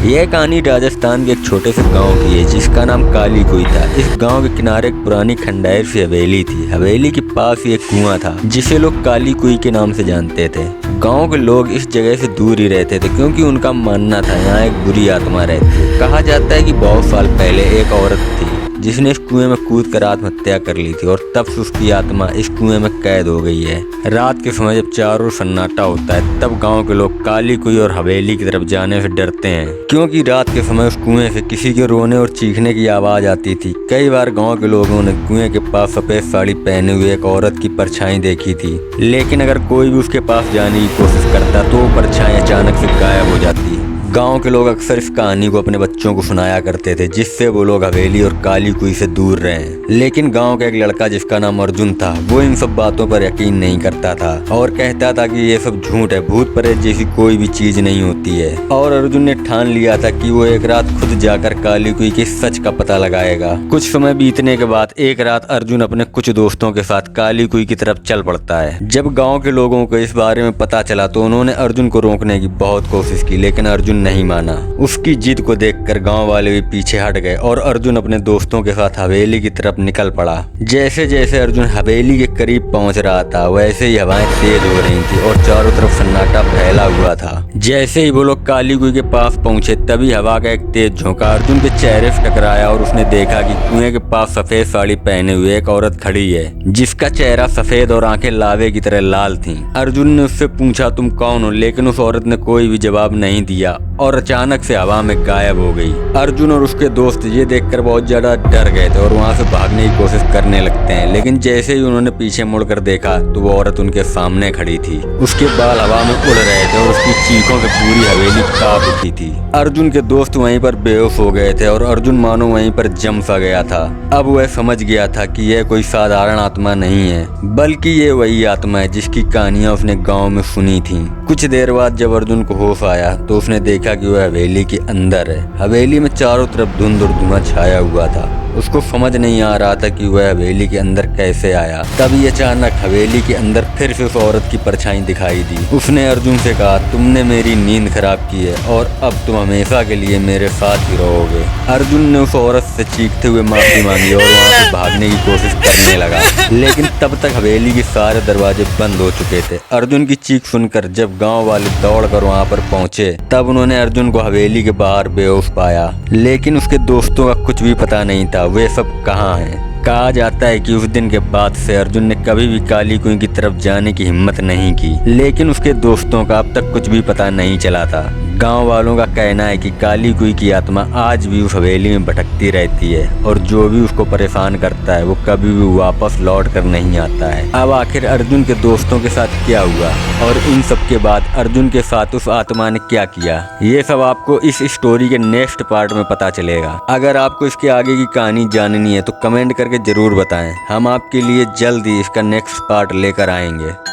यह कहानी राजस्थान के एक छोटे से गांव की है जिसका नाम काली कुई था। इस गांव के किनारे एक पुरानी खंडहर सी हवेली थी। हवेली के पास ही एक कुआं था जिसे लोग काली कुई के नाम से जानते थे। गांव के लोग इस जगह से दूर ही रहते थे क्योंकि उनका मानना था यहाँ एक बुरी आत्मा रहती है। कहा जाता है कि बहुत साल पहले एक औरत थी जिसने इस कुएं में कूद कर आत्महत्या कर ली थी और तब से उसकी आत्मा इस कुएं में कैद हो गई है। रात के समय जब चारों ओर सन्नाटा होता है तब गांव के लोग काली कुई और हवेली की तरफ जाने से डरते हैं क्योंकि रात के समय उस कुएं से किसी के रोने और चीखने की आवाज आती थी। कई बार गांव के लोगों ने कुएं के पास सफेद साड़ी पहने हुए एक औरत की परछाई देखी थी, लेकिन अगर कोई भी उसके पास जाने की कोशिश करता तो वो परछाई अचानक से गायब हो जाती। गांव के लोग अक्सर इस कहानी को अपने बच्चों को सुनाया करते थे जिससे वो लोग हवेली और काली कुई से दूर रहें। लेकिन गांव का एक लड़का जिसका नाम अर्जुन था वो इन सब बातों पर यकीन नहीं करता था और कहता था कि ये सब झूठ है, भूत प्रेत जैसी कोई भी चीज नहीं होती है। और अर्जुन ने ठान लिया था कि वो एक रात खुद जाकर काली कुई के सच का पता लगाएगा। कुछ समय बीतने के बाद एक रात अर्जुन अपने कुछ दोस्तों के साथ काली कुई की तरफ चल पड़ता है। जब गाँव के लोगों को इस बारे में पता चला तो उन्होंने अर्जुन को रोकने की बहुत कोशिश की, लेकिन अर्जुन नहीं माना। उसकी जिद को देखकर गांव वाले भी पीछे हट गए और अर्जुन अपने दोस्तों के साथ हवेली की तरफ निकल पड़ा। जैसे जैसे अर्जुन हवेली के करीब पहुंच रहा था वैसे ही हवाएं तेज हो रही थी और चारों तरफ सन्नाटा फैला हुआ था। जैसे ही वो लोग काली कुई के पास पहुंचे तभी हवा का एक तेज झोंका अर्जुन के चेहरे से टकराया और उसने देखा कि कुएं के पास सफेद साड़ी पहने हुए एक औरत खड़ी है जिसका चेहरा सफेद और आंखें लावे की तरह लाल थीं। अर्जुन ने उससे पूछा तुम कौन हो, लेकिन उस औरत ने कोई भी जवाब नहीं दिया और अचानक से हवा में गायब हो गई। अर्जुन और उसके दोस्त ये देखकर बहुत ज्यादा डर गए थे और वहां से भागने की कोशिश करने लगते हैं, लेकिन जैसे ही उन्होंने पीछे मुड़कर देखा तो वो औरत उनके सामने खड़ी थी। उसके बाल हवा में उड़ रहे थे और उसकी चीखों से पूरी हवेली कांप उठी थी। अर्जुन के दोस्त वहीं पर बेहोश हो गए थे और अर्जुन मानो वहीं पर जम सा गया था। अब वह समझ गया था कि यह कोई साधारण आत्मा नहीं है बल्कि ये वही आत्मा है जिसकी कहानियां उसने गाँव में सुनी थी। कुछ देर बाद जब अर्जुन को होश आया तो उसने देखा कि वह हवेली के अंदर है। हवेली में चारों तरफ धुंध और धुआं छाया हुआ था। उसको समझ नहीं आ रहा था कि वह हवेली के अंदर कैसे आया। तभी अचानक हवेली के अंदर फिर से उस औरत की परछाई दिखाई दी। उसने अर्जुन से कहा तुमने मेरी नींद खराब की है और अब तुम हमेशा के लिए मेरे साथ ही रहोगे। अर्जुन ने उस औरत से चीखते हुए माफी मांगी और वहाँ से भागने की कोशिश करने लगा, लेकिन तब तक हवेली के सारे दरवाजे बंद हो चुके थे। अर्जुन की चीख सुनकर जब गाँव वाले दौड़कर वहाँ पर पहुंचे तब उन्होंने अर्जुन को हवेली के बाहर बेहोश पाया, लेकिन उसके दोस्तों का कुछ भी पता नहीं था वे सब कहाँ हैं। कहा जाता है कि उस दिन के बाद से अर्जुन ने कभी भी काली कुई की तरफ जाने की हिम्मत नहीं की, लेकिन उसके दोस्तों का अब तक कुछ भी पता नहीं चला था। गांव वालों का कहना है कि काली कुई की आत्मा आज भी उस हवेली में भटकती रहती है और जो भी उसको परेशान करता है वो कभी भी वापस लौट कर नहीं आता है। अब आखिर अर्जुन के दोस्तों के साथ क्या हुआ और इन सब के बाद अर्जुन के साथ उस आत्मा ने क्या किया, ये सब आपको इस स्टोरी के नेक्स्ट पार्ट में पता चलेगा। अगर आपको इसके आगे की कहानी जाननी है तो कमेंट करके जरूर बताएं, हम आपके लिए जल्द ही इसका नेक्स्ट पार्ट लेकर आएंगे।